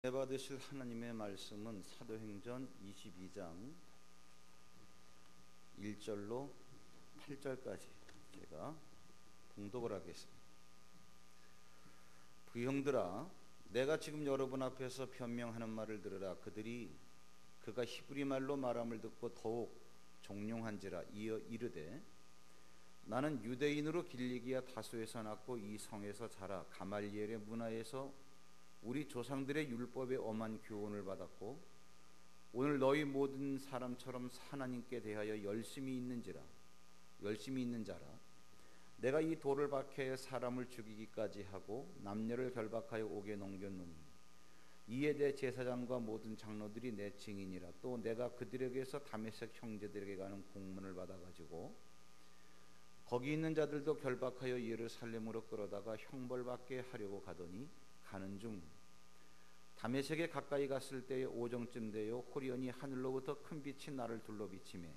받으실 하나님의 말씀은 사도행전 22장 1절로 8절까지 제가 봉독을 하겠습니다. 부형들아, 내가 지금 여러분 앞에서 변명하는 말을 들으라. 그가 히브리 말로 말함을 듣고 더욱 종용한지라. 이어 이르되, 나는 유대인으로 길리기아 다소에서 났고 이 성에서 자라 가말리엘의 문화에서 우리 조상들의 율법의 엄한 교훈을 받았고 오늘 너희 모든 사람처럼 하나님께 대하여 열심히 있는 자라. 내가 이 돌을 박해 사람을 죽이기까지 하고 남녀를 결박하여 옥에 넘겼노니 이에 내 제사장과 모든 장로들이 내 증인이라. 또 내가 그들에게서 다메섹 형제들에게 가는 공문을 받아가지고 거기 있는 자들도 결박하여 예루살렘으로 끌어다가 형벌받게 하려고 가더니 가는 중 다메섹에 가까이 갔을 때에 오정쯤 되어 호련히 하늘로부터 큰 빛이 나를 둘러 비치매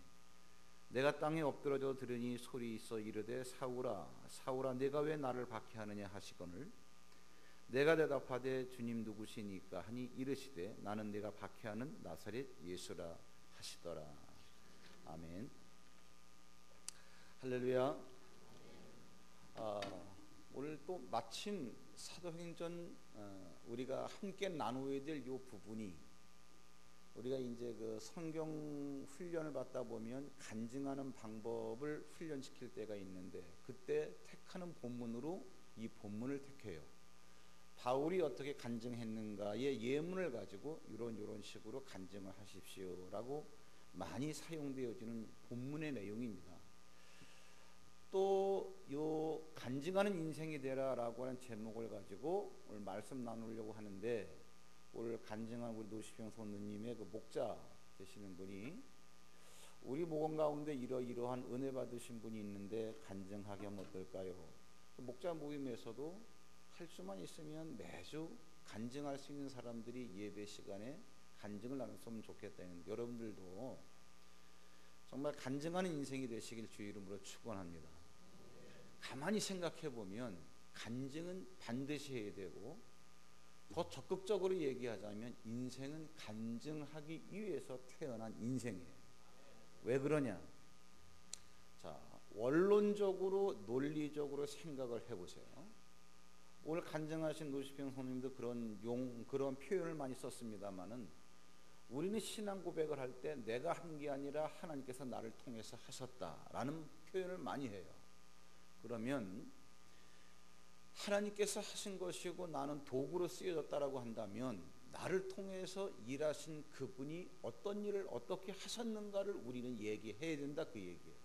내가 땅에 엎드러져 들으니 소리 있어 이르되, 사울아 사울아 내가 왜 나를 박해하느냐 하시거늘 내가 대답하되, 주님 누구시니까 하니 이르시되, 나는 내가 박해하는 나사렛 예수라 하시더라. 아멘. 할렐루야. 오늘 또 마침 사도행전 우리가 함께 나누어야 될 이 부분이, 우리가 이제 그 성경 훈련을 받다 보면 간증하는 방법을 훈련시킬 때가 있는데 그때 택하는 본문으로 이 본문을 택해요. 바울이 어떻게 간증했는가의 예문을 가지고 이런 식으로 간증을 하십시오라고 많이 사용되어지는 본문의 내용입니다. 또 요 간증하는 인생이 되라라고 하는 제목을 가지고 오늘 말씀 나누려고 하는데, 오늘 간증한 우리 노시평 선우님의 그 목자 되시는 분이 우리 모금 가운데 이러이러한 은혜 받으신 분이 있는데 간증하게 하면 어떨까요? 목자 모임에서도 할 수만 있으면 매주 간증할 수 있는 사람들이 예배 시간에 간증을 나눴으면 좋겠다는, 여러분들도 정말 간증하는 인생이 되시길 주의 이름으로 축원합니다. 가만히 생각해 보면 간증은 반드시 해야 되고, 더 적극적으로 얘기하자면 인생은 간증하기 위해서 태어난 인생이에요. 왜 그러냐? 자, 원론적으로 논리적으로 생각을 해보세요. 오늘 간증하신 노시평 선생님도 그런 표현을 많이 썼습니다만은, 우리는 신앙 고백을 할 때 내가 한 게 아니라 하나님께서 나를 통해서 하셨다라는 표현을 많이 해요. 그러면 하나님께서 하신 것이고 나는 도구로 쓰여졌다라고 한다면, 나를 통해서 일하신 그분이 어떤 일을 어떻게 하셨는가를 우리는 얘기해야 된다, 그 얘기예요.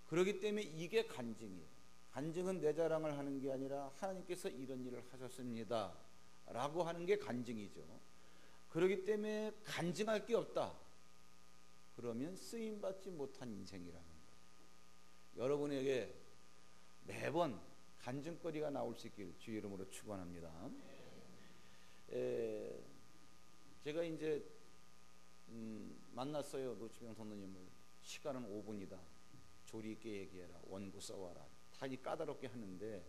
그렇기 때문에 이게 간증이에요. 간증은 내 자랑을 하는 게 아니라 하나님께서 이런 일을 하셨습니다 라고 하는 게 간증이죠. 그렇기 때문에 간증할 게 없다, 그러면 쓰임받지 못한 인생이라는 거예요. 여러분에게 매번 간증거리가 나올 수 있길 주의 이름으로 축원합니다. 제가 이제 만났어요, 노치병 선생님을. 시간은 5분이다, 조리 있게 얘기해라, 원고 써와라, 다 이 까다롭게 하는데,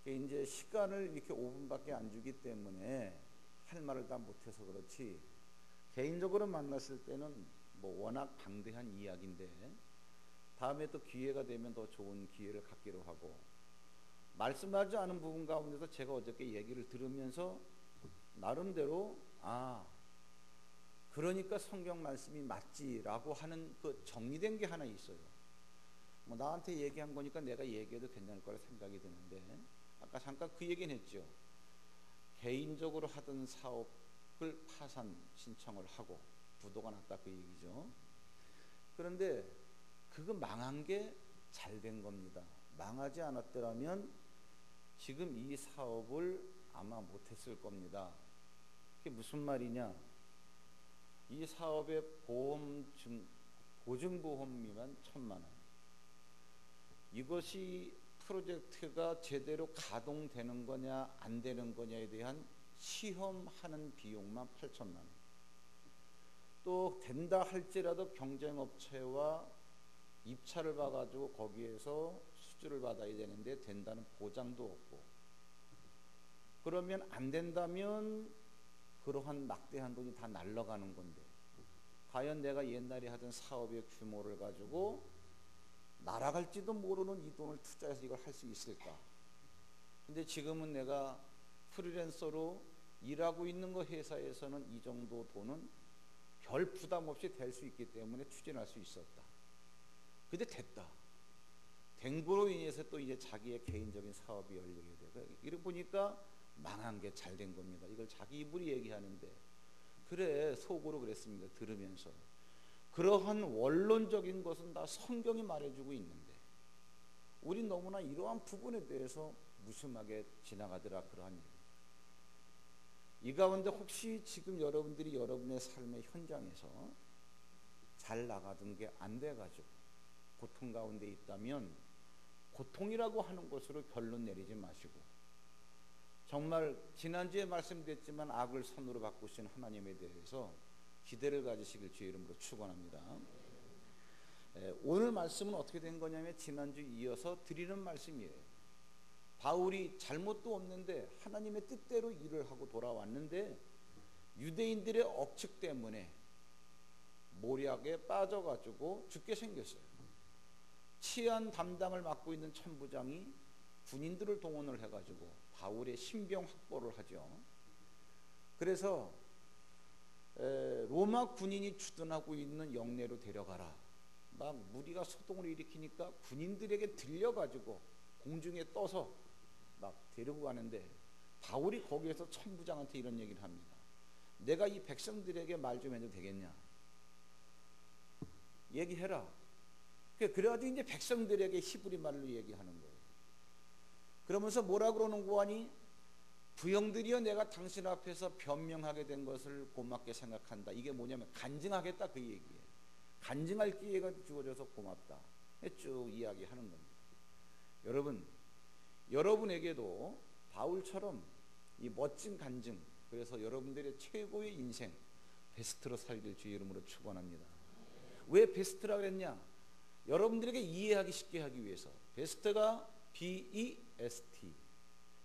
이제 시간을 이렇게 5분밖에 안 주기 때문에 할 말을 다 못해서 그렇지, 개인적으로 만났을 때는 뭐 워낙 방대한 이야기인데 다음에 또 기회가 되면 더 좋은 기회를 갖기로 하고, 말씀하지 않은 부분 가운데서 제가 어저께 얘기를 들으면서 나름대로 그러니까 성경 말씀이 맞지라고 하는 그 정리된 게 하나 있어요. 뭐 나한테 얘기한 거니까 내가 얘기해도 괜찮을 거라 생각이 드는데, 아까 잠깐 그 얘기는 했죠. 개인적으로 하던 사업을 파산 신청을 하고 부도가 났다, 그 얘기죠. 그런데 그거 망한 게 잘 된 겁니다. 망하지 않았더라면 지금 이 사업을 아마 못했을 겁니다. 그게 무슨 말이냐? 이 사업의 보증보험료만 1,000만 원. 이것이 프로젝트가 제대로 가동되는 거냐 안 되는 거냐에 대한 시험하는 비용만 8,000만 원. 또 된다 할지라도 경쟁업체와 입찰을 봐가지고 거기에서 수주를 받아야 되는데 된다는 보장도 없고, 그러면 안 된다면 그러한 막대한 돈이 다 날아가는 건데, 과연 내가 옛날에 하던 사업의 규모를 가지고 날아갈지도 모르는 이 돈을 투자해서 이걸 할 수 있을까? 근데 지금은 내가 프리랜서로 일하고 있는 거 회사에서는 이 정도 돈은 별 부담 없이 될 수 있기 때문에 추진할 수 있었다. 근데 됐다. 된 거로 인해서 또 이제 자기의 개인적인 사업이 열리게 되고, 이렇게 보니까 망한 게 잘 된 겁니다. 이걸 자기 입으로 얘기하는데, 그래 속으로 그랬습니다. 들으면서 그러한 원론적인 것은 다 성경이 말해주고 있는데 우리 너무나 이러한 부분에 대해서 무심하게 지나가더라. 그러한 이 가운데 혹시 지금 여러분들이 여러분의 삶의 현장에서 잘 나가던 게 안 돼가지고 고통 가운데 있다면 고통이라고 하는 것으로 결론 내리지 마시고, 정말 지난주에 말씀드렸지만 악을 선으로 바꾸신 하나님에 대해서 기대를 가지시길 주의 이름으로 축원합니다. 오늘 말씀은 어떻게 된 거냐면 지난주 이어서 드리는 말씀이에요. 바울이 잘못도 없는데 하나님의 뜻대로 일을 하고 돌아왔는데 유대인들의 억측 때문에 모략에 빠져가지고 죽게 생겼어요. 치안 담당을 맡고 있는 천부장이 군인들을 동원을 해가지고 바울의 신병 확보를 하죠. 그래서 로마 군인이 주둔하고 있는 영내로 데려가라. 막 무리가 소동을 일으키니까 군인들에게 들려가지고 공중에 떠서 막 데리고 가는데 바울이 거기에서 천부장한테 이런 얘기를 합니다. 내가 이 백성들에게 말 좀 해도 되겠냐? 얘기해라. 그래가지고 이제 백성들에게 히브리 말로 얘기하는 거예요. 그러면서 뭐라 그러는 거 아니? 부형들이여, 내가 당신 앞에서 변명하게 된 것을 고맙게 생각한다. 이게 뭐냐면 간증하겠다, 그 얘기예요. 간증할 기회가 주어져서 고맙다. 쭉 이야기하는 겁니다. 여러분, 여러분에게도 바울처럼 이 멋진 간증, 그래서 여러분들의 최고의 인생 베스트로 살길 주의 이름으로 축원합니다. 왜 베스트라 그랬냐? 여러분들에게 이해하기 쉽게 하기 위해서. 베스트가 BEST,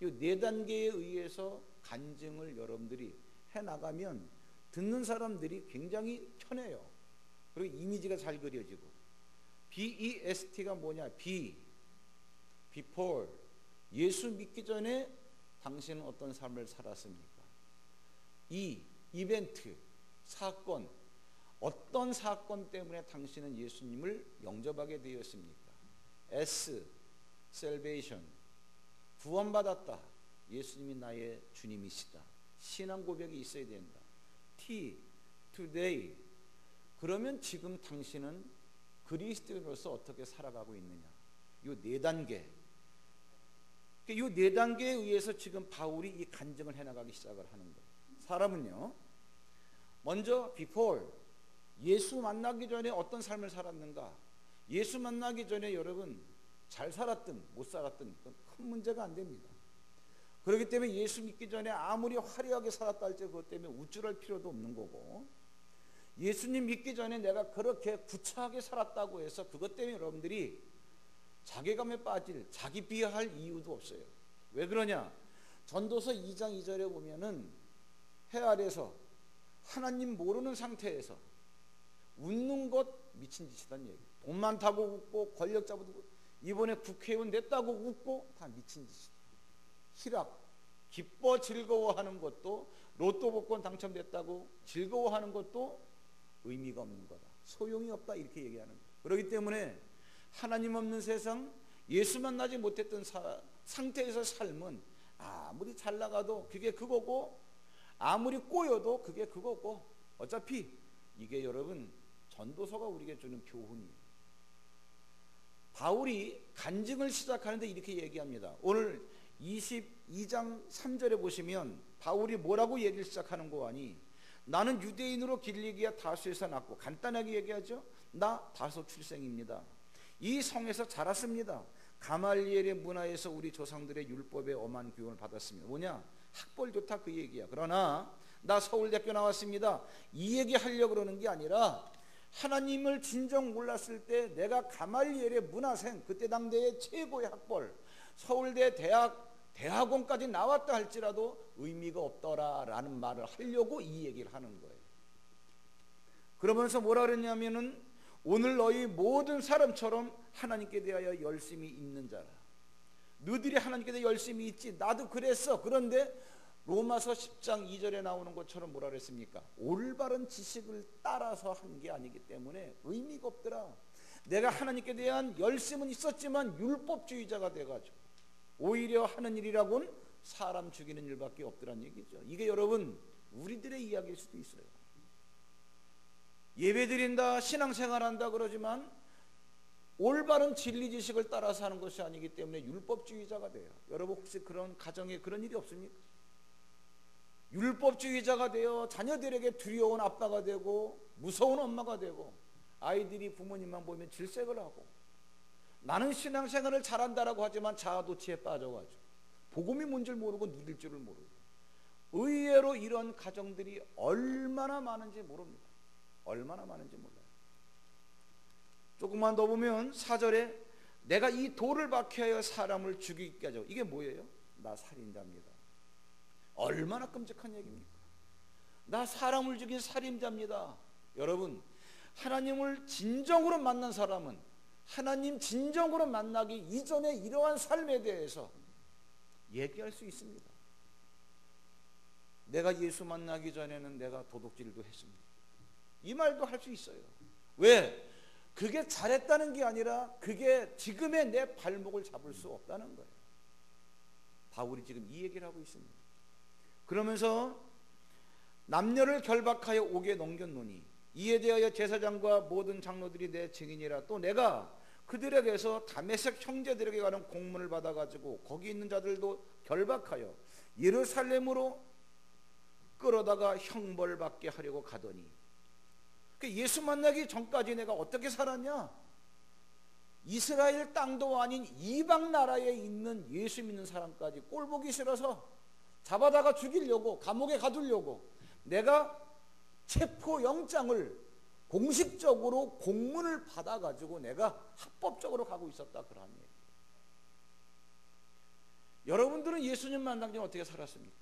이 네 단계에 의해서 간증을 여러분들이 해나가면 듣는 사람들이 굉장히 편해요. 그리고 이미지가 잘 그려지고. BEST가 뭐냐? Before, 예수 믿기 전에 당신은 어떤 삶을 살았습니까? 이벤트, 사건, 어떤 사건 때문에 당신은 예수님을 영접하게 되었습니까? S, salvation, 구원받았다. 예수님이 나의 주님이시다. 신앙 고백이 있어야 된다. T, today, 그러면 지금 당신은 그리스도인으로서 어떻게 살아가고 있느냐? 이 네 단계, 이 네 단계에 의해서 지금 바울이 이 간증을 해나가기 시작을 하는 거예요. 사람은요, 먼저 before, 예수 만나기 전에 어떤 삶을 살았는가? 예수 만나기 전에 여러분 잘 살았든 못 살았든 그건 큰 문제가 안 됩니다. 그렇기 때문에 예수 믿기 전에 아무리 화려하게 살았다 할지 그것 때문에 우쭐할 필요도 없는 거고, 예수님 믿기 전에 내가 그렇게 구차하게 살았다고 해서 그것 때문에 여러분들이 자괴감에 빠질, 자기 비하할 이유도 없어요. 왜 그러냐? 전도서 2장 2절에 보면은 해 아래서 하나님 모르는 상태에서 웃는 것 미친 짓이란 얘기. 돈 많다고 웃고 권력 잡아도 웃고, 이번에 국회의원 됐다고 웃고 다 미친 짓이다. 희락, 기뻐 즐거워하는 것도, 로또 복권 당첨됐다고 즐거워하는 것도 의미가 없는 거다. 소용이 없다, 이렇게 얘기하는 거예요. 그렇기 때문에 하나님 없는 세상, 예수 만나지 못했던 상태에서 삶은 아무리 잘 나가도 그게 그거고, 아무리 꼬여도 그게 그거고, 어차피 이게 여러분 전도서가 우리에게 주는 교훈이에요. 바울이 간증을 시작하는데 이렇게 얘기합니다. 오늘 22장 3절에 보시면 바울이 뭐라고 얘기를 시작하는 거 아니? 나는 유대인으로 길리기아 다소에서 났고, 간단하게 얘기하죠. 나 다소 출생입니다. 이 성에서 자랐습니다. 가말리엘의 문화에서 우리 조상들의 율법에 엄한 교훈을 받았습니다. 뭐냐? 학벌 좋다, 그 얘기야. 그러나 나 서울대학교 나왔습니다. 이 얘기 하려고 그러는 게 아니라, 하나님을 진정 몰랐을 때 내가 가말리엘의 문화생, 그때 당대의 최고의 학벌, 서울대 대학원까지 나왔다 할지라도 의미가 없더라라는 말을 하려고 이 얘기를 하는 거예요. 그러면서 뭐라 그랬냐면은 오늘 너희 모든 사람처럼 하나님께 대하여 열심히 있는 자라. 너희들이 하나님께 대해 열심히 있지. 나도 그랬어. 그런데 로마서 10장 2절에 나오는 것처럼 뭐라 그랬습니까? 올바른 지식을 따라서 한 게 아니기 때문에 의미가 없더라. 내가 하나님께 대한 열심은 있었지만 율법주의자가 돼가지고 오히려 하는 일이라고는 사람 죽이는 일밖에 없더란 얘기죠. 이게 여러분 우리들의 이야기일 수도 있어요. 예배드린다, 신앙생활한다 그러지만 올바른 진리 지식을 따라서 하는 것이 아니기 때문에 율법주의자가 돼요. 여러분 혹시 그런 가정에 그런 일이 없습니까? 율법주의자가 되어 자녀들에게 두려운 아빠가 되고 무서운 엄마가 되고 아이들이 부모님만 보면 질색을 하고 나는 신앙생활을 잘한다라고 하지만 자아도취에 빠져가지고 복음이 뭔 줄 모르고 누릴 줄을 모르고 의외로 이런 가정들이 얼마나 많은지 모릅니다. 얼마나 많은지 몰라요. 조금만 더 보면 4절에 내가 이 돌을 박해하여 사람을 죽이게 하죠. 이게 뭐예요? 나 살인자입니다. 얼마나 끔찍한 얘기입니까? 나 사람을 죽인 살인자입니다. 여러분 하나님을 진정으로 만난 사람은 하나님 진정으로 만나기 이전에 이러한 삶에 대해서 얘기할 수 있습니다. 내가 예수 만나기 전에는 내가 도둑질도 했습니다. 이 말도 할 수 있어요. 왜? 그게 잘했다는 게 아니라 그게 지금의 내 발목을 잡을 수 없다는 거예요. 바울이 지금 이 얘기를 하고 있습니다. 그러면서 남녀를 결박하여 옥에 넘겼노니 이에 대하여 제사장과 모든 장로들이 내 증인이라. 또 내가 그들에게서 다메섹 형제들에게 가는 공문을 받아가지고 거기 있는 자들도 결박하여 예루살렘으로 끌어다가 형벌받게 하려고 가더니 예수 만나기 전까지 내가 어떻게 살았냐? 이스라엘 땅도 아닌 이방 나라에 있는 예수 믿는 사람까지 꼴보기 싫어서 잡아다가 죽이려고 감옥에 가두려고 내가 체포영장을 공식적으로 공문을 받아가지고 내가 합법적으로 가고 있었다 그러한 얘기예요. 여러분들은 예수님 만난 지 어떻게 살았습니까?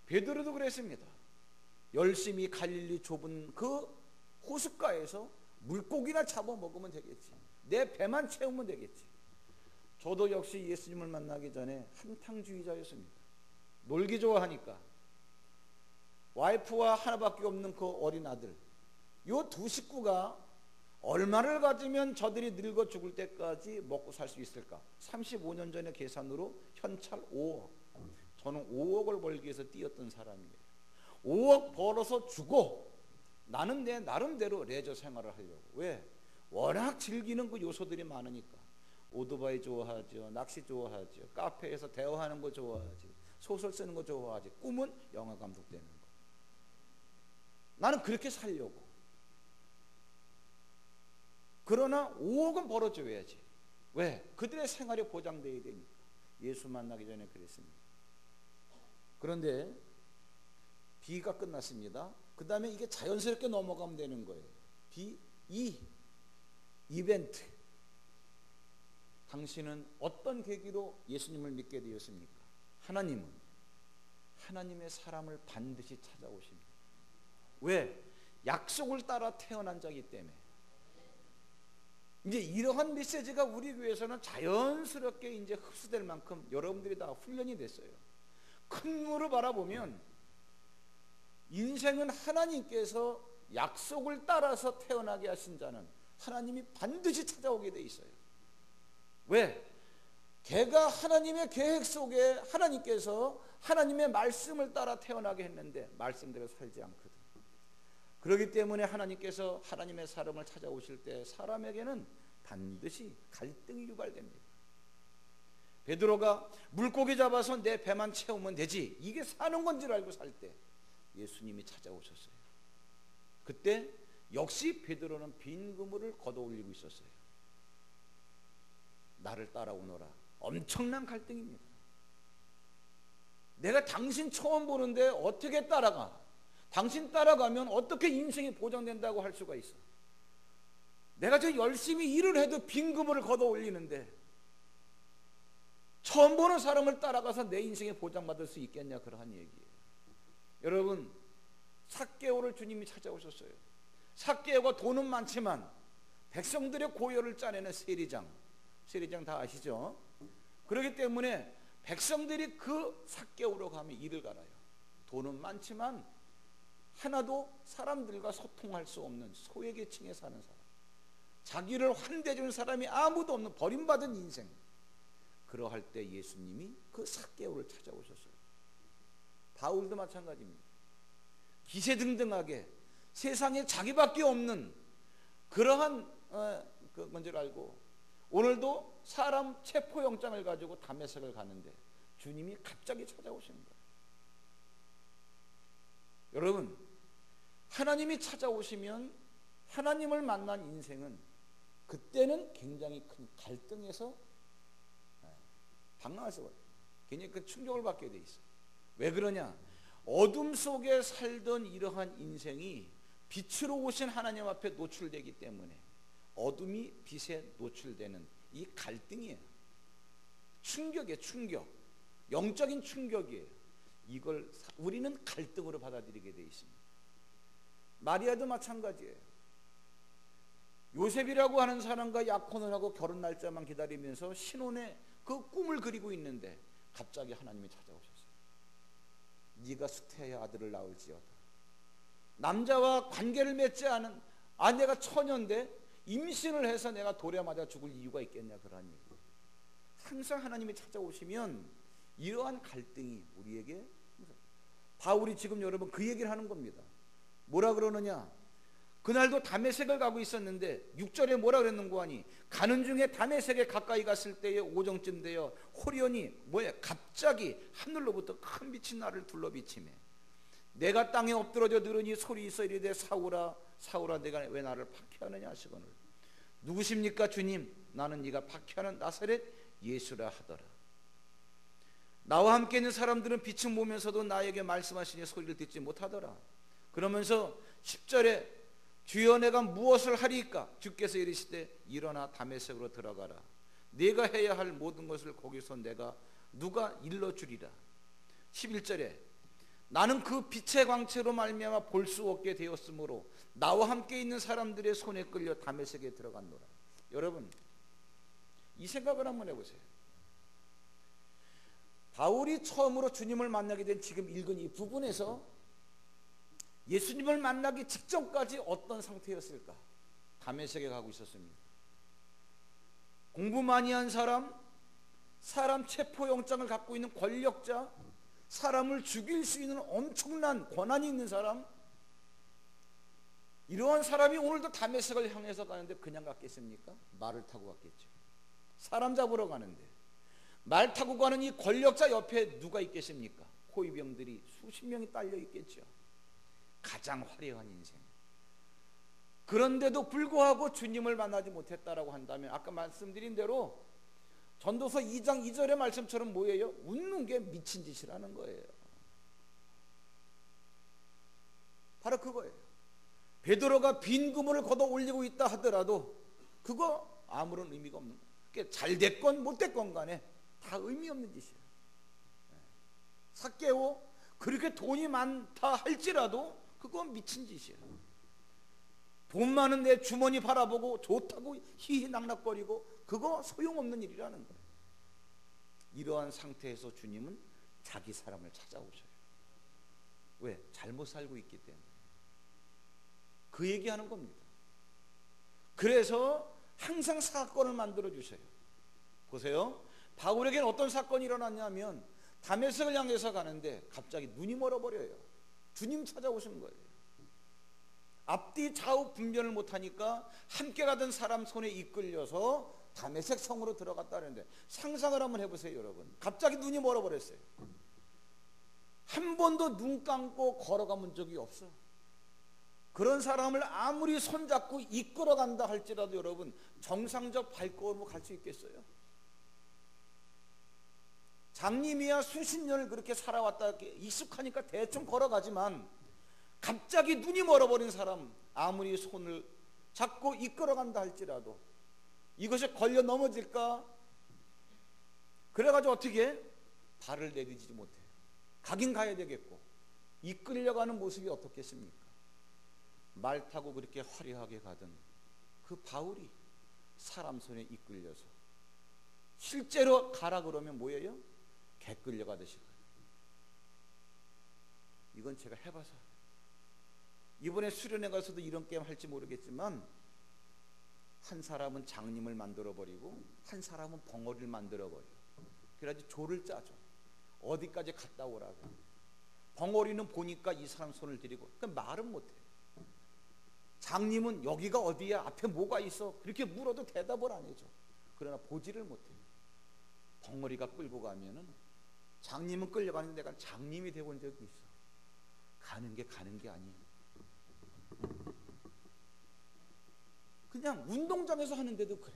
베드로도 그랬습니다. 열심히 갈릴리 좁은 그 호숫가에서 물고기나 잡아 먹으면 되겠지. 내 배만 채우면 되겠지. 저도 역시 예수님을 만나기 전에 한탕주의자였습니다. 놀기 좋아하니까 와이프와 하나밖에 없는 그 어린 아들, 요 두 식구가 얼마를 가지면 저들이 늙어 죽을 때까지 먹고 살 수 있을까? 35년 전의 계산으로 현찰 5억. 저는 5억을 벌기 위해서 뛰었던 사람이에요. 5억 벌어서 주고 나는 내 나름대로 레저 생활을 하려고. 왜? 워낙 즐기는 그 요소들이 많으니까. 오토바이 좋아하죠, 낚시 좋아하죠, 카페에서 대화하는 거 좋아하지, 소설 쓰는 거 좋아하지, 꿈은 영화 감독 되는 거. 나는 그렇게 살려고. 그러나 5억은 벌어줘야지. 왜? 그들의 생활이 보장되어야 되니까. 예수 만나기 전에 그랬습니다. 그런데 B가 끝났습니다. 그 다음에 이게 자연스럽게 넘어가면 되는 거예요. 이벤트. 당신은 어떤 계기로 예수님을 믿게 되었습니까? 하나님은 하나님의 사람을 반드시 찾아오십니다. 왜? 약속을 따라 태어난 자이기 때문에. 이제 이러한 메시지가 우리 교회에서는 자연스럽게 이제 흡수될 만큼 여러분들이 다 훈련이 됐어요. 큰 물을 바라보면 인생은 하나님께서 약속을 따라서 태어나게 하신 자는 하나님이 반드시 찾아오게 돼 있어요. 왜? 걔가 하나님의 계획 속에 하나님께서 하나님의 말씀을 따라 태어나게 했는데 말씀대로 살지 않거든. 그렇기 때문에 하나님께서 하나님의 사람을 찾아오실 때 사람에게는 반드시 갈등이 유발됩니다. 베드로가 물고기 잡아서 내 배만 채우면 되지, 이게 사는 건 줄 알고 살 때 예수님이 찾아오셨어요. 그때 역시 베드로는 빈 그물을 걷어 올리고 있었어요. 나를 따라오너라. 엄청난 갈등입니다. 내가 당신 처음 보는데 어떻게 따라가? 당신 따라가면 어떻게 인생이 보장된다고 할 수가 있어? 내가 저 열심히 일을 해도 빈 그물을 걷어 올리는데 처음 보는 사람을 따라가서 내 인생에 보장받을 수 있겠냐, 그러한 얘기예요. 여러분, 삭개오를 주님이 찾아오셨어요. 삭개오가 돈은 많지만 백성들의 고열을 짜내는 세리장 다 아시죠? 그렇기 때문에 백성들이 그 삭개오로 가면 이를 갈아요. 돈은 많지만 하나도 사람들과 소통할 수 없는 소외계층에 사는 사람, 자기를 환대해주는 사람이 아무도 없는 버림받은 인생. 그러할 때 예수님이 그 삭개오를 찾아오셨어요. 바울도 마찬가지입니다. 기세등등하게 세상에 자기밖에 없는 그러한 건줄 알고 오늘도 사람 체포영장을 가지고 다메섹을 가는데 주님이 갑자기 찾아오시는 거예요. 여러분, 하나님이 찾아오시면 하나님을 만난 인생은 그때는 굉장히 큰 갈등에서 방랑할 수가 있어요. 굉장히 그 충격을 받게 돼 있어요. 왜 그러냐? 어둠 속에 살던 이러한 인생이 빛으로 오신 하나님 앞에 노출되기 때문에 어둠이 빛에 노출되는 이 갈등이에요. 충격이에요. 충격. 영적인 충격이에요. 이걸 우리는 갈등으로 받아들이게 돼 있습니다. 마리아도 마찬가지예요. 요셉이라고 하는 사람과 약혼을 하고 결혼 날짜만 기다리면서 신혼의 그 꿈을 그리고 있는데 갑자기 하나님이 찾아오셨어요. 네가 수태의 아들을 낳을지어다. 남자와 관계를 맺지 않은 아내가 처녀인데 임신을 해서 내가 돌에 맞아 죽을 이유가 있겠냐, 그러한 얘기. 항상 하나님이 찾아오시면 이러한 갈등이 우리에게, 바울이 지금 여러분 그 얘기를 하는 겁니다. 뭐라 그러느냐? 그날도 다메섹을 가고 있었는데 6절에 뭐라 그랬는고 하니 가는 중에 다메섹에 가까이 갔을 때에 오정쯤 되어 호련히 갑자기 하늘로부터 큰 빛이 나를 둘러비치매 내가 땅에 엎드러져 들으니 소리 있어 이르되 사울아 사울아 내가 왜 나를 박해하느냐 하시거늘 누구십니까 주님? 나는 네가 박해하는 나사렛 예수라 하더라. 나와 함께 있는 사람들은 빛을 보면서도 나에게 말씀하시니 소리를 듣지 못하더라. 그러면서 10절에 주여 내가 무엇을 하리이까? 주께서 이르시되 일어나 다메섹으로 들어가라. 네가 해야 할 모든 것을 거기서 내가 누가 일러주리라. 11절에 나는 그 빛의 광채로 말미암아 볼 수 없게 되었으므로 나와 함께 있는 사람들의 손에 끌려 다메섹에 들어갔노라. 여러분, 이 생각을 한번 해보세요. 바울이 처음으로 주님을 만나게 된 지금 읽은 이 부분에서 예수님을 만나기 직전까지 어떤 상태였을까? 다메섹에 가고 있었습니다. 공부 많이 한 사람, 사람 체포영장을 갖고 있는 권력자, 사람을 죽일 수 있는 엄청난 권한이 있는 사람, 이러한 사람이 오늘도 다메섹을 향해서 가는데 그냥 갔겠습니까? 말을 타고 갔겠죠. 사람 잡으러 가는데 말 타고 가는 이 권력자 옆에 누가 있겠습니까? 호위병들이 수십 명이 딸려 있겠죠. 가장 화려한 인생. 그런데도 불구하고 주님을 만나지 못했다라고 한다면 아까 말씀드린 대로 전도서 2장 2절의 말씀처럼 뭐예요? 웃는 게 미친 짓이라는 거예요. 바로 그거예요. 베드로가 빈 그물을 걷어 올리고 있다 하더라도 그거 아무런 의미가 없는 거예요. 잘 됐건 못 됐건 간에 다 의미 없는 짓이에요. 삭개오 그렇게 돈이 많다 할지라도 그건 미친 짓이에요. 돈 많은 내 주머니 바라보고 좋다고 희희낙낙거리고 그거 소용없는 일이라는 거예요. 이러한 상태에서 주님은 자기 사람을 찾아오셔요. 왜? 잘못 살고 있기 때문에. 그 얘기하는 겁니다. 그래서 항상 사건을 만들어 주셔요. 보세요. 바울에게는 어떤 사건이 일어났냐면 다메섹을 향해서 가는데 갑자기 눈이 멀어버려요. 주님 찾아오신 거예요. 앞뒤 좌우 분별을 못하니까 함께 가던 사람 손에 이끌려서 다메섹 성으로 들어갔다는데 상상을 한번 해보세요. 여러분, 갑자기 눈이 멀어버렸어요. 한 번도 눈 감고 걸어가본 적이 없어. 그런 사람을 아무리 손잡고 이끌어간다 할지라도 여러분 정상적 발걸음으로 갈 수 있겠어요? 장님이야 수십 년을 그렇게 살아왔다 익숙하니까 대충 걸어가지만 갑자기 눈이 멀어버린 사람 아무리 손을 잡고 이끌어간다 할지라도 이것에 걸려 넘어질까? 그래가지고 어떻게 발을 내디디지 못해요. 가긴 가야 되겠고, 이끌려가는 모습이 어떻겠습니까? 말 타고 그렇게 화려하게 가던 그 바울이 사람 손에 이끌려서 실제로 가라 그러면 뭐예요? 개 끌려가듯이 가요. 이건 제가 해봐서 알아요. 이번에 수련회 가서도 이런 게임 할지 모르겠지만, 한 사람은 장님을 만들어버리고 한 사람은 벙어리를 만들어버려요. 그래가지고 조를 짜죠. 어디까지 갔다 오라고. 벙어리는 보니까 이 사람 손을 들이고, 그러니까 말은 못해요. 장님은 여기가 어디야? 앞에 뭐가 있어? 그렇게 물어도 대답을 안 해줘. 그러나 보지를 못해요. 벙어리가 끌고 가면은, 장님은 끌려가는데 내가 장님이 되어본 적이 있어. 가는 게 아니에요. 그냥 운동장에서 하는데도 그래.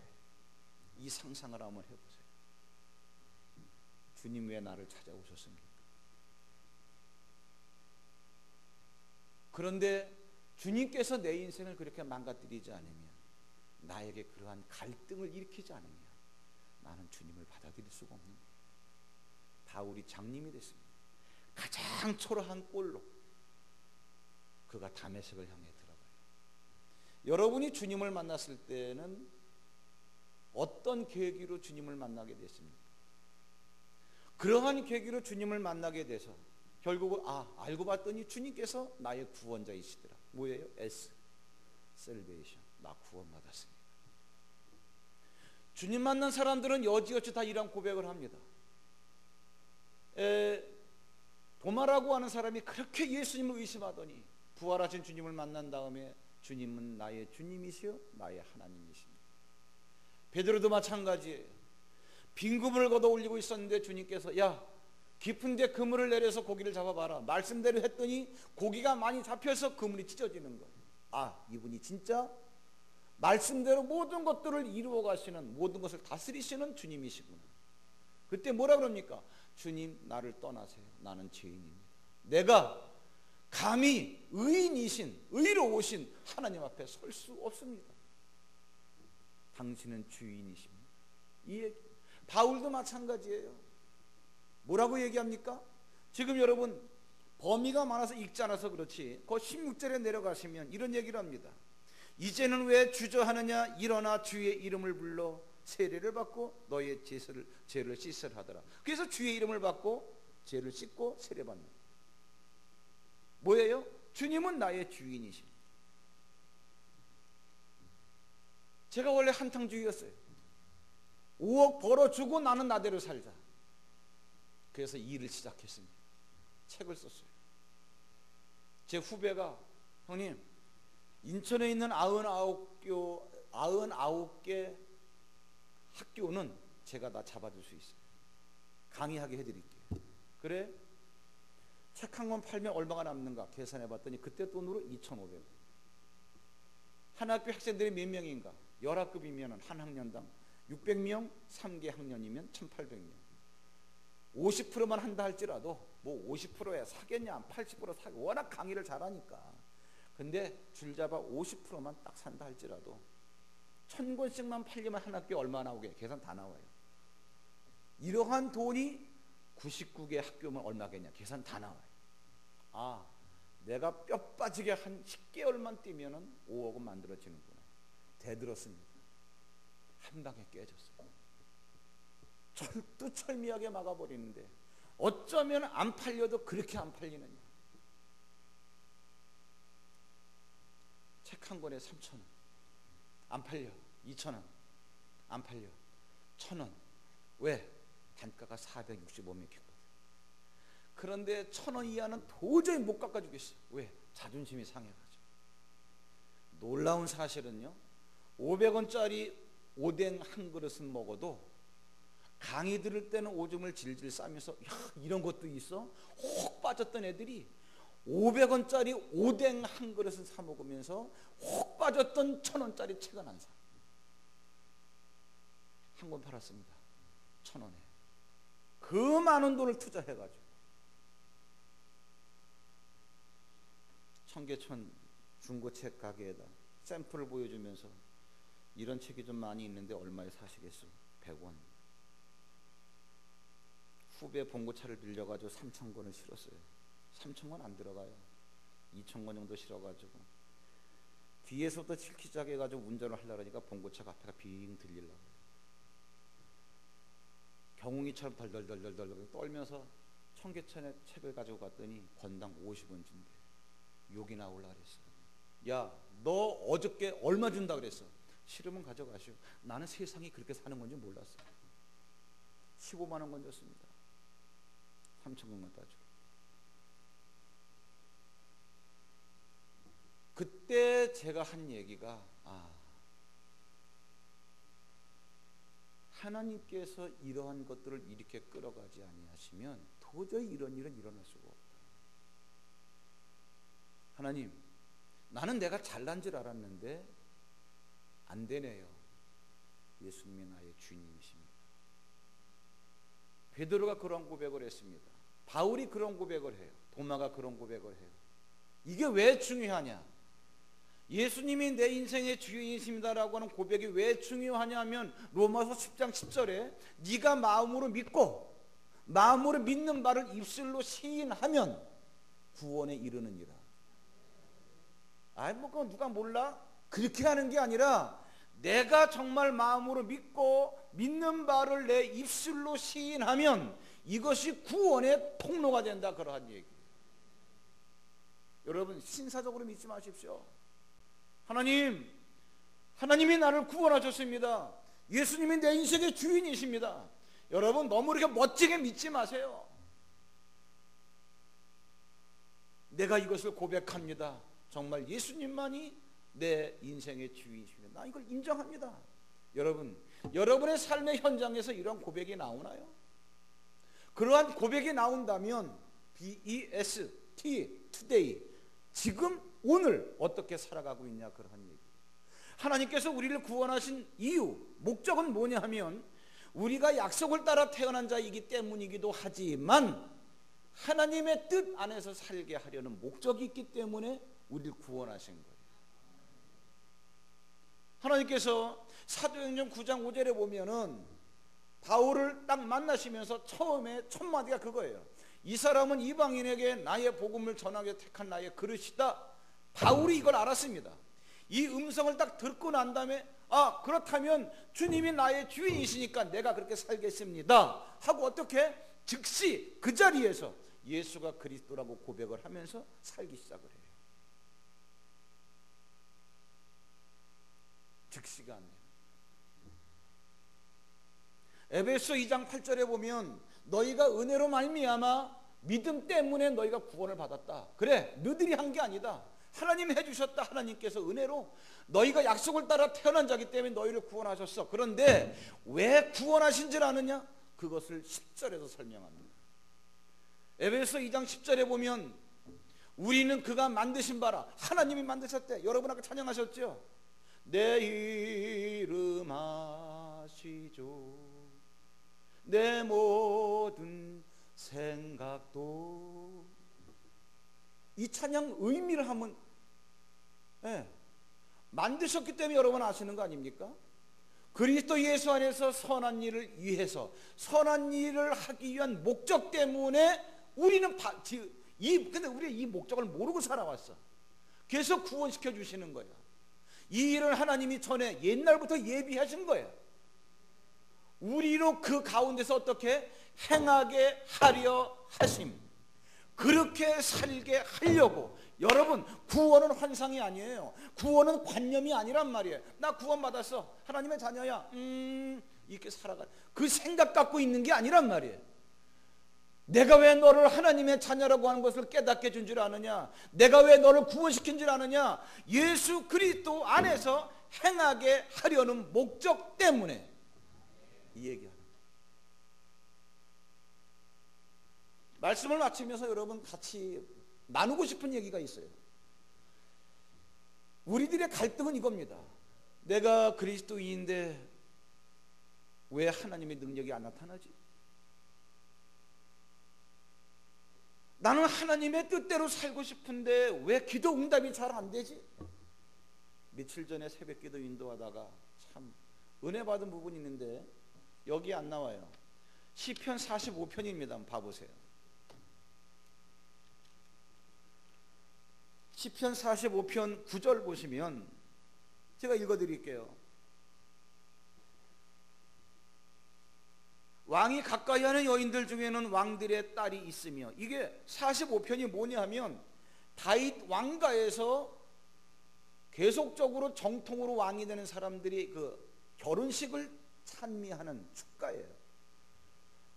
이 상상을 한번 해보세요. 주님 왜 나를 찾아오셨습니까? 그런데 주님께서 내 인생을 그렇게 망가뜨리지 않으면, 나에게 그러한 갈등을 일으키지 않으면 나는 주님을 받아들일 수가 없는 거예요. 바울이 장님이 됐습니다. 가장 초라한 꼴로 그가 다메섹을 향해 들어가요. 여러분이 주님을 만났을 때는 어떤 계기로 주님을 만나게 됐습니까? 그러한 계기로 주님을 만나게 돼서 결국은 알고 봤더니 주님께서 나의 구원자이시더라. 뭐예요? 셀베이션. 나 구원받았습니다. 주님 만난 사람들은 여지없이 다 이런 고백을 합니다. 도마라고 하는 사람이 그렇게 예수님을 의심하더니 부활하신 주님을 만난 다음에 주님은 나의 주님이시요 나의 하나님이십니다. 베드로도 마찬가지예요. 빈 그물을 걷어 올리고 있었는데 주님께서 야, 깊은데 그물을 내려서 고기를 잡아봐라. 말씀대로 했더니 고기가 많이 잡혀서 그물이 찢어지는 거예요. 이분이 진짜 말씀대로 모든 것들을 이루어 가시는, 모든 것을 다스리시는 주님이시구나. 그때 뭐라 그럽니까? 주님, 나를 떠나세요. 나는 죄인입니다. 내가 감히 의인이신, 의로우신 하나님 앞에 설 수 없습니다. 당신은 주인이십니다. 이 얘기. 바울도 마찬가지예요. 뭐라고 얘기합니까? 지금 여러분 범위가 많아서 읽지 않아서 그렇지, 그 16절에 내려가시면 이런 얘기를 합니다. 이제는 왜 주저하느냐? 일어나 주의 이름을 불러 세례를 받고 너의 죄를 씻으라 하더라. 그래서 주의 이름을 받고 죄를 씻고 세례받는 거예요. 뭐예요? 주님은 나의 주인이십니다. 제가 원래 한탕주의였어요. 5억 벌어주고 나는 나대로 살자. 그래서 일을 시작했습니다. 책을 썼어요. 제 후배가 형님, 인천에 있는 99개 학교는 제가 다 잡아줄 수 있어요. 강의하게 해드릴게요. 그래? 책 한 권 팔면 얼마가 남는가 계산해 봤더니 그때 돈으로 2,500원. 한 학교 학생들이 몇 명인가? 열학급이면 한 학년당 600명, 3개 학년이면 1,800명. 50%만 한다 할지라도 뭐 50%야 사겠냐? 80% 사겠냐? 워낙 강의를 잘하니까. 근데 줄잡아 50%만 딱 산다 할지라도 1,000권씩만 팔리면 한 학교에 얼마 나오게? 계산 다 나와요. 이러한 돈이 99개 학교면 얼마겠냐? 계산 다 나와요. 내가 뼈 빠지게 한 10개월만 뛰면은 5억은 만들어지는구나. 대들었습니다. 한 방에 깨졌어요. 철두철미하게 막아버리는데 어쩌면 안 팔려도 그렇게 안 팔리느냐. 책 한 권에 3,000원 안 팔려. 2,000원 안 팔려. 1,000원. 왜? 단가가 465명 했거든. 그런데 1,000원 이하는 도저히 못 깎아주겠어. 왜? 자존심이 상해가지고. 놀라운 사실은요, 500원짜리 오뎅 한 그릇은 먹어도 강의 들을 때는 오줌을 질질 싸면서 야, 이런 것도 있어? 혹 빠졌던 애들이 500원짜리 오뎅 한 그릇을 사 먹으면서 혹 빠졌던 1,000원짜리 책은 안 사. 한 권 팔았습니다. 1,000원에. 그 많은 돈을 투자해가지고 청계천 중고책 가게에다 샘플을 보여주면서 이런 책이 좀 많이 있는데 얼마에 사시겠어? 100원. 후배 봉고차를 빌려가지고 3,000권을 실었어요. 3,000권 안 들어가요. 2,000권 정도 실어가지고 뒤에서부터 칠키 시작해가지고 운전을 하려고 하니까 봉고차 앞에가 빙 들리려고 경웅이처럼 덜덜덜덜덜 떨면서 청계천에 책을 가지고 갔더니 권당 50원인데 욕이 나오려고 그랬어. 야, 너 어저께 얼마 준다 그랬어? 싫으면 가져가시오. 나는 세상이 그렇게 사는 건지 몰랐어. 15만 원 건졌습니다. 3,000원만 따지고. 그때 제가 한 얘기가 하나님께서 이러한 것들을 이렇게 끌어가지 아니하시면 도저히 이런 일은 일어날 수가 없다. 하나님, 나는 내가 잘난 줄 알았는데 안 되네요. 예수님이 나의 주인님이십니다. 베드로가 그런 고백을 했습니다. 바울이 그런 고백을 해요. 도마가 그런 고백을 해요. 이게 왜 중요하냐? 예수님이 내 인생의 주인이십니다라고 하는 고백이 왜 중요하냐면 로마서 10장 10절에 네가 마음으로 믿고 마음으로 믿는 바를 입술로 시인하면 구원에 이르느니라. 뭐 그건 누가 몰라? 그렇게 하는 게 아니라 내가 정말 마음으로 믿고 믿는 바를 내 입술로 시인하면 이것이 구원의 통로가 된다. 그러한 얘기. 여러분 신사적으로 믿지 마십시오. 하나님이 나를 구원하셨습니다. 예수님이 내 인생의 주인이십니다. 여러분 너무 이렇게 멋지게 믿지 마세요. 내가 이것을 고백합니다. 정말 예수님만이 내 인생의 주인이십니다. 나 이걸 인정합니다. 여러분, 여러분의 삶의 현장에서 이런 고백이 나오나요? 그러한 고백이 나온다면 BEST, today, 지금 오늘 어떻게 살아가고 있냐 그러한 얘기. 하나님께서 우리를 구원하신 이유, 목적은 뭐냐 하면 우리가 약속을 따라 태어난 자이기 때문이기도 하지만 하나님의 뜻 안에서 살게 하려는 목적이 있기 때문에 우리를 구원하신 거예요. 하나님께서 사도행전 9장 5절에 보면은 바울을 딱 만나시면서 처음에 첫 마디가 그거예요. 이 사람은 이방인에게 나의 복음을 전하게 택한 나의 그릇이다. 바울이 이걸 알았습니다. 이 음성을 딱 듣고 난 다음에 그렇다면 주님이 나의 주인이시니까 내가 그렇게 살겠습니다 하고 어떻게 즉시 그 자리에서 예수가 그리스도라고 고백을 하면서 살기 시작을 해요. 즉시가 안 돼요. 에베소 2장 8절에 보면 너희가 은혜로 말미암아 믿음 때문에 너희가 구원을 받았다. 그래, 너희들이 한 게 아니다. 하나님이 해주셨다. 하나님께서 은혜로 너희가 약속을 따라 태어난 자기 때문에 너희를 구원하셨어. 그런데 왜 구원하신 줄 아느냐? 그것을 10절에서 설명합니다. 에베소 2장 10절에 보면 우리는 그가 만드신 바라. 하나님이 만드셨대. 여러분 아까 찬양하셨죠? 내 이름 아시죠. 내 모든 생각도. 이 찬양 의미를 한번 만드셨기 때문에 여러분 아시는 거 아닙니까? 그리스도 예수 안에서 선한 일을 위해서 선한 일을 하기 위한 목적 때문에 우리는 근데 우리가 이 목적을 모르고 살아왔어. 그래서 구원시켜 주시는 거야. 이 일을 하나님이 전에 옛날부터 예비하신 거예요. 우리로 그 가운데서 어떻게 행하게 하려 하심, 그렇게 살게 하려고. 여러분 구원은 환상이 아니에요. 구원은 관념이 아니란 말이에요. 나 구원 받았어, 하나님의 자녀야, 이렇게 살아가, 그 생각 갖고 있는 게 아니란 말이에요. 내가 왜 너를 하나님의 자녀라고 하는 것을 깨닫게 준 줄 아느냐? 내가 왜 너를 구원시킨 줄 아느냐? 예수 그리스도 안에서 행하게 하려는 목적 때문에 이 얘기하는 거예요. 말씀을 마치면서 여러분 같이 나누고 싶은 얘기가 있어요. 우리들의 갈등은 이겁니다. 내가 그리스도인인데 왜 하나님의 능력이 안 나타나지? 나는 하나님의 뜻대로 살고 싶은데 왜 기도 응답이 잘 안 되지? 며칠 전에 새벽 기도 인도하다가 참 은혜 받은 부분이 있는데 여기 안 나와요. 시편 45편입니다. 한번 봐보세요. 시편 45편 9절 보시면 제가 읽어드릴게요. 왕이 가까이 하는 여인들 중에는 왕들의 딸이 있으며, 이게 45편이 뭐냐 하면 다윗 왕가에서 계속적으로 정통으로 왕이 되는 사람들이 그 결혼식을 찬미하는 축가예요.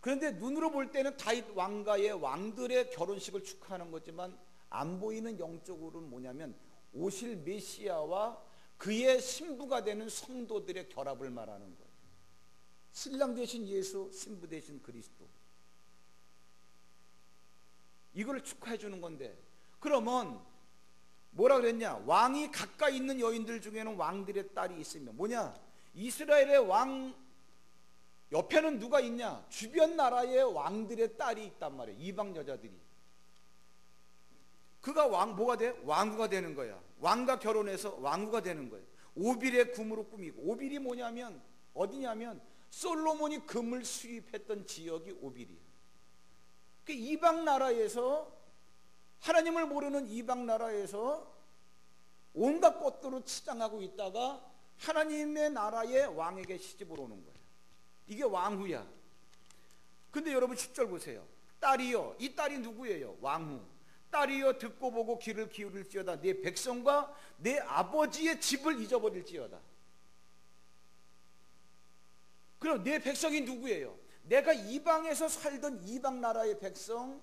그런데 눈으로 볼 때는 다윗 왕가의 왕들의 결혼식을 축하하는 거지만 안 보이는 영적으로는 뭐냐면 오실 메시아와 그의 신부가 되는 성도들의 결합을 말하는 거예요. 신랑 되신 예수, 신부 되신 그리스도, 이걸 축하해 주는 건데, 그러면 뭐라 그랬냐? 왕이 가까이 있는 여인들 중에는 왕들의 딸이 있으며, 뭐냐? 이스라엘의 왕 옆에는 누가 있냐? 주변 나라의 왕들의 딸이 있단 말이에요. 이방 여자들이. 그가 뭐가 돼? 왕후가 되는 거야. 왕과 결혼해서 왕후가 되는 거예요. 오빌의 금으로 꾸미고, 오빌이 뭐냐면 어디냐면 솔로몬이 금을 수입했던 지역이 오빌이에요. 그 이방 나라에서, 하나님을 모르는 이방 나라에서 온갖 것들로 치장하고 있다가 하나님의 나라의 왕에게 시집을 오는 거예요. 이게 왕후야. 근데 여러분 10절 보세요. 딸이여, 이 딸이 누구예요? 왕후. 딸이여, 듣고 보고 귀를 기울일지어다. 내 백성과 내 아버지의 집을 잊어버릴지어다. 그럼 내 백성이 누구예요? 내가 이방에서 살던 이방 나라의 백성,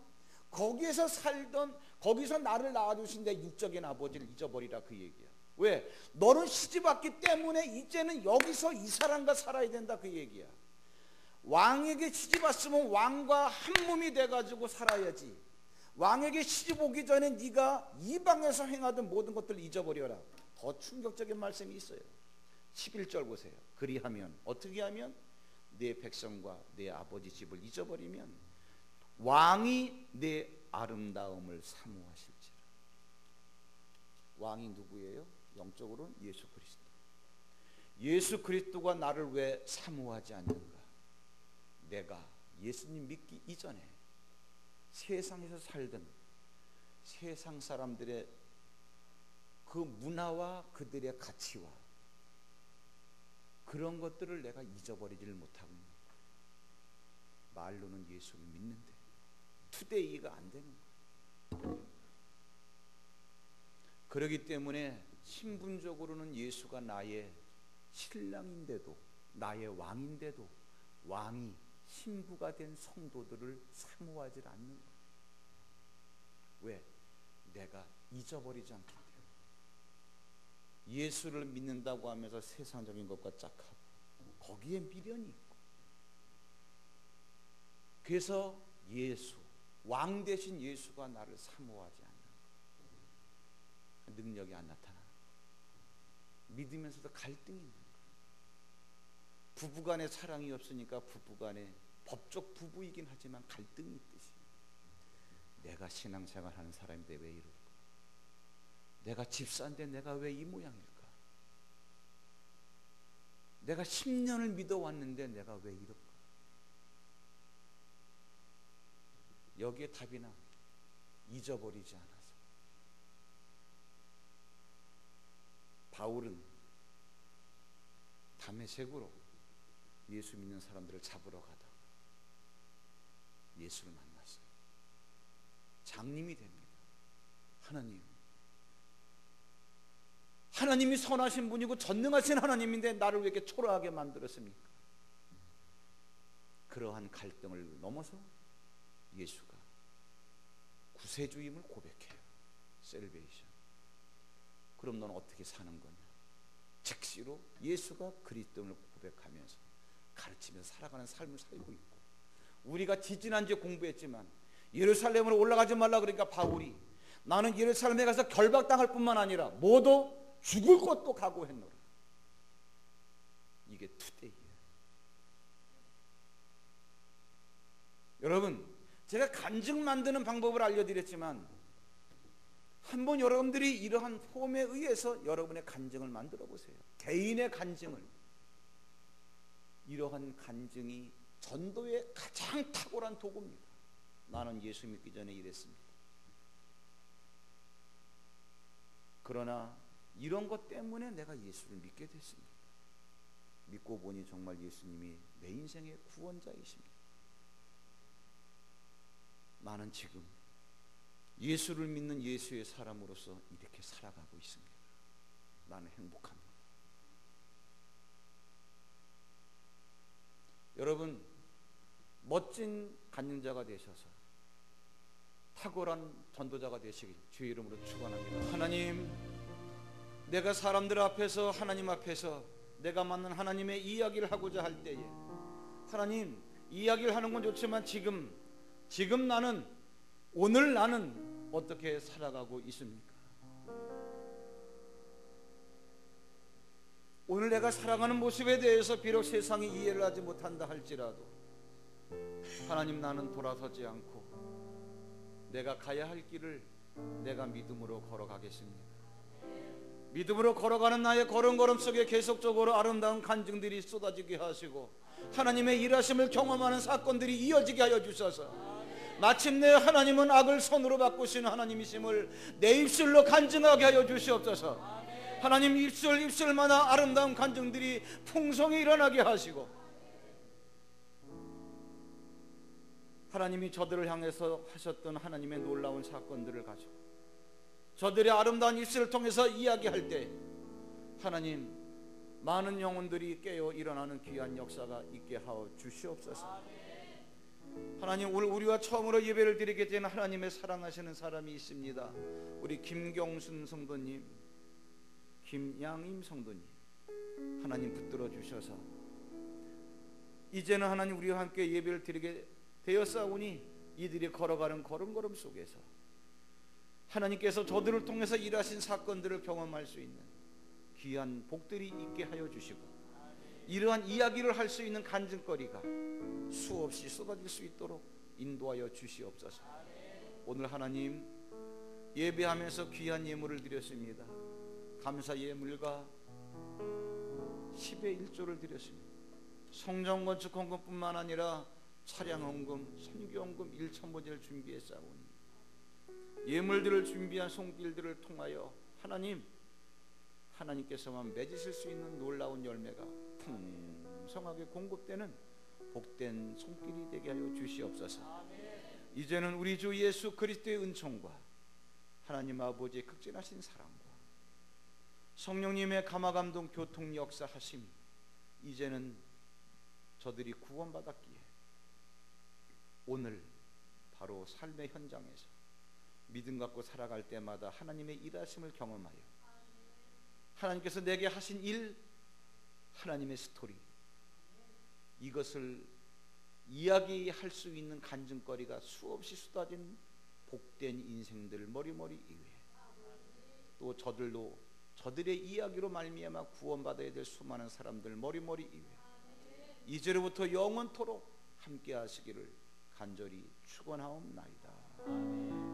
거기에서 살던, 거기서 나를 낳아주신 내 육적인 아버지를 잊어버리라, 그 얘기야. 왜? 너는 시집 왔기 때문에 이제는 여기서 이 사람과 살아야 된다, 그 얘기야. 왕에게 시집 왔으면 왕과 한 몸이 돼가지고 살아야지. 왕에게 시집 오기 전에 네가 이방에서 행하던 모든 것들을 잊어버려라. 더 충격적인 말씀이 있어요. 11절 보세요. 그리하면, 어떻게 하면? 내 백성과 내 아버지 집을 잊어버리면 왕이 내 아름다움을 사모하실지라. 왕이 누구예요? 영적으로는 예수 그리스도. 예수 그리스도가 나를 왜 사모하지 않는가? 내가 예수님 믿기 이전에 세상에서 살던 세상 사람들의 그 문화와 그들의 가치와 그런 것들을 내가 잊어버리지를 못하고 있는 거예요. 말로는 예수를 믿는데 투데이가 안 되는 거예요. 그렇기 때문에 신분적으로는 예수가 나의 신랑인데도, 나의 왕인데도 왕이 신부가 된 성도들을 사모하지 않는 거예요. 왜? 내가 잊어버리지 않기 때문에. 예수를 믿는다고 하면서 세상적인 것과 짝하고 거기에 미련이 있고, 그래서 예수, 왕 대신 예수가 나를 사모하지 않는 거예요. 능력이 안 나타나는 거예요. 믿으면서도 갈등이 있는 거예요. 부부간에 사랑이 없으니까 부부간에 법적 부부이긴 하지만 갈등이 있듯이, 내가 신앙생활 하는 사람인데 왜 이럴까? 내가 집사인데 내가 왜 이 모양일까? 내가 10년을 믿어왔는데 내가 왜 이럴까? 여기에 답이나 잊어버리지 않아서. 바울은 다메섹으로 예수 믿는 사람들을 잡으러 가다가 예수를 만났어요. 장님이 됩니다. 하나님이 선하신 분이고 전능하신 하나님인데 나를 왜 이렇게 초라하게 만들었습니까? 그러한 갈등을 넘어서 예수가 구세주임을 고백해요. 셀베이션. 그럼 너는 어떻게 사는 거냐? 즉시로 예수가 그리스도를 고백하면서 가르치면서 살아가는 삶을 살고 있고, 우리가 지지난주에 공부했지만 예루살렘으로 올라가지 말라 그러니까 바울이 나는 예루살렘에 가서 결박당할 뿐만 아니라 모두 죽을 것도 각오했노라. 이게 투데이예요. 여러분, 제가 간증 만드는 방법을 알려드렸지만 한번 여러분들이 이러한 폼에 의해서 여러분의 간증을 만들어 보세요. 개인의 간증을. 이러한 간증이 전도의 가장 탁월한 도구입니다. 나는 예수 믿기 전에 이랬습니다. 그러나 이런 것 때문에 내가 예수를 믿게 됐습니다. 믿고 보니 정말 예수님이 내 인생의 구원자이십니다. 나는 지금 예수를 믿는 예수의 사람으로서 이렇게 살아가고 있습니다. 나는 행복합니다. 여러분, 멋진 간증자가 되셔서 탁월한 전도자가 되시길 주의 이름으로 축원합니다. 하나님, 내가 사람들 앞에서, 하나님 앞에서 내가 맞는 하나님의 이야기를 하고자 할 때에, 하나님, 이야기를 하는 건 좋지만 지금 나는, 오늘 나는 어떻게 살아가고 있습니까? 오늘 내가 살아가는 모습에 대해서 비록 세상이 이해를 하지 못한다 할지라도 하나님, 나는 돌아서지 않고 내가 가야 할 길을 내가 믿음으로 걸어가겠습니다. 믿음으로 걸어가는 나의 걸음걸음 속에 계속적으로 아름다운 간증들이 쏟아지게 하시고 하나님의 일하심을 경험하는 사건들이 이어지게 하여 주셔서 마침내 하나님은 악을 손으로 바꾸시는 하나님이심을 내 입술로 간증하게 하여 주시옵소서. 하나님, 입술마다 아름다운 간증들이 풍성히 일어나게 하시고 하나님이 저들을 향해서 하셨던 하나님의 놀라운 사건들을 가지고 저들의 아름다운 입술을 통해서 이야기할 때 하나님, 많은 영혼들이 깨어 일어나는 귀한 역사가 있게 하여 주시옵소서. 하나님, 오늘 우리와 처음으로 예배를 드리게 된 하나님의 사랑하시는 사람이 있습니다. 우리 김경순 성도님, 김양임 성도님, 하나님 붙들어 주셔서 이제는 하나님 우리와 함께 예배를 드리게 되었사오니 이들이 걸어가는 걸음걸음 속에서 하나님께서 저들을 통해서 일하신 사건들을 경험할 수 있는 귀한 복들이 있게 하여 주시고 이러한 이야기를 할 수 있는 간증거리가 수없이 쏟아질 수 있도록 인도하여 주시옵소서. 오늘 하나님, 예배하면서 귀한 예물을 드렸습니다. 감사 예물과 10의 1조를 드렸습니다. 성전 건축 헌금뿐만 아니라 차량 헌금, 선교 헌금 1,000번째를 준비했사오니 예물들을 준비한 손길들을 통하여 하나님께서만 맺으실 수 있는 놀라운 열매가 풍성하게 공급되는 복된 손길이 되게 하여 주시옵소서. 이제는 우리 주 예수 그리스도의 은총과 하나님 아버지의 극진하신 사랑과 성령님의 감화감동 교통 역사하심, 이제는 저들이 구원받았기에 오늘 바로 삶의 현장에서 믿음 갖고 살아갈 때마다 하나님의 일하심을 경험하여 하나님께서 내게 하신 일, 하나님의 스토리, 이것을 이야기할 수 있는 간증거리가 수없이 쏟아진 복된 인생들 머리머리 이외에 또 저들도 저들의 이야기로 말미암아 구원받아야 될 수많은 사람들 머리머리 이외에 이제로부터 영원토록 함께 하시기를 간절히 축원하옵나이다.